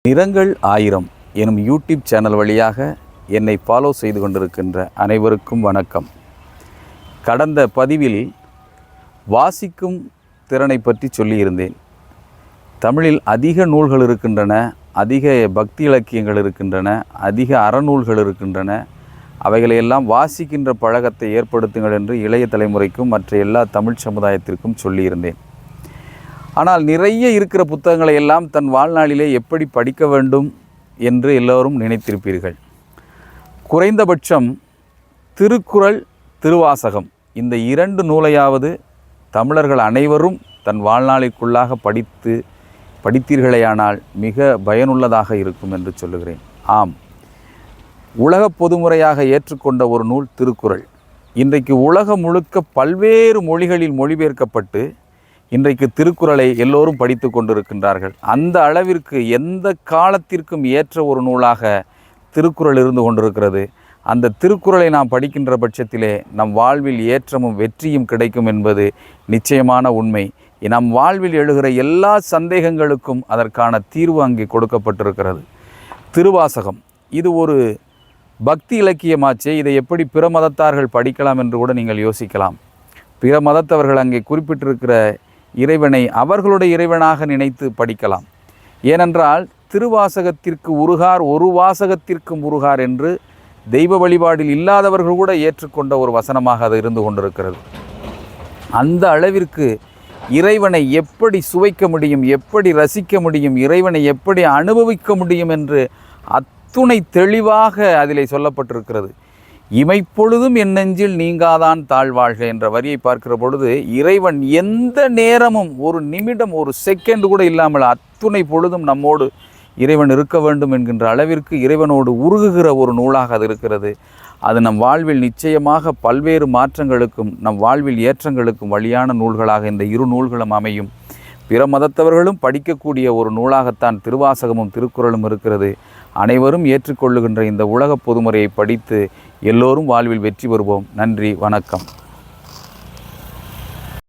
நிறங்கள் ஆயிரம் எனும் யூடியூப் சேனல் வழியாக என்னை ஃபாலோ செய்து கொண்டிருக்கின்ற அனைவருக்கும் வணக்கம். கடந்த பதிவில் வாசிக்கும் திறனை பற்றி சொல்லியிருந்தேன். தமிழில் அதிக நூல்கள் இருக்கின்றன, அதிக பக்தி இலக்கியங்கள் இருக்கின்றன, அதிக அறநூல்கள் இருக்கின்றன. அவைகளையெல்லாம் வாசிக்கின்ற பழக்கத்தை ஏற்படுத்துங்கள் என்று இளைய தலைமுறைக்கும் மற்ற எல்லா தமிழ் சமுதாயத்திற்கும் சொல்லியிருந்தேன். ஆனால் நிறைய இருக்கிற புத்தகங்களை எல்லாம் தன் வாழ்நாளிலே எப்படி படிக்க வேண்டும் என்று எல்லோரும் நினைத்திருப்பீர்கள். குறைந்தபட்சம் திருக்குறள், திருவாசகம் இந்த இரண்டு நூலையாவது தமிழர்கள் அனைவரும் தன் வாழ்நாளிற்குள்ளாக படித்தீர்களேயானால் மிக பயனுள்ளதாக இருக்கும் என்று சொல்லுகிறேன். ஆம், உலக பொதுமுறையாக ஏற்றுக்கொண்ட ஒரு நூல் திருக்குறள். இன்றைக்கு உலகம் முழுக்க பல்வேறு மொழிகளில் மொழிபெயர்க்கப்பட்டு இன்றைக்கு திருக்குறளை எல்லோரும் படித்து கொண்டிருக்கின்றார்கள். அந்த அளவிற்கு எந்த காலத்திற்கும் ஏற்ற ஒரு நூலாக திருக்குறள் இருந்து கொண்டிருக்கிறது. அந்த திருக்குறளை நாம் படிக்கின்ற பட்சத்திலே நம் வாழ்வில் ஏற்றமும் வெற்றியும் கிடைக்கும் என்பது நிச்சயமான உண்மை. நம் வாழ்வில் எழுகிற எல்லா சந்தேகங்களுக்கும் அதற்கான தீர்வு அங்கே கொடுக்கப்பட்டிருக்கிறது. திருவாசகம் இது ஒரு பக்தி இலக்கியமாச்சே, இதை எப்படி பிற மதத்தார்கள் படிக்கலாம் என்று கூட நீங்கள் யோசிக்கலாம். பிற மதத்தவர்கள் அங்கே குறிப்பிட்டிருக்கிற இறைவனை அவர்களுடைய இறைவனாக நினைத்து படிக்கலாம். ஏனென்றால் திருவாசகத்திற்கு உருகார் ஒரு வாசகத்திற்கும் உருகார் என்று தெய்வ வழிபாடில் இல்லாதவர்கள் கூட ஏற்றுக்கொண்ட ஒரு வசனமாக அது இருந்து கொண்டிருக்கிறது. அந்த அளவிற்கு இறைவனை எப்படி சுவைக்க முடியும், எப்படி ரசிக்க முடியும், இறைவனை எப்படி அனுபவிக்க முடியும் என்று அத்துணை தெளிவாக அதிலே சொல்லப்பட்டிருக்கிறது. இமைப்பொழுதும் என் நெஞ்சில் நீங்காதான் தாழ்வாழ்க என்ற வரியை பார்க்கிற பொழுது இறைவன் எந்த நேரமும் ஒரு நிமிடம் ஒரு செகண்ட் கூட இல்லாமல் அத்துணை பொழுதும் நம்மோடு இறைவன் இருக்க வேண்டும் என்கின்ற அளவிற்கு இறைவனோடு உருகுகிற ஒரு நூலாக அது இருக்கிறது. அது நம் வாழ்வில் நிச்சயமாக பல்வேறு மாற்றங்களுக்கும் நம் வாழ்வில் ஏற்றங்களுக்கும் வழியான நூல்களாக இந்த இரு நூல்களும் அமையும். பிற மதத்தவர்களும் படிக்கக்கூடிய ஒரு நூலாகத்தான் திருவாசகமும் திருக்குறளும் இருக்கிறது. அனைவரும் ஏற்றுக்கொள்ளுகின்ற இந்த உலக பொதுமுறையை படித்து எல்லோரும் வாழ்வில் வெற்றி பெறுவோம். நன்றி, வணக்கம்.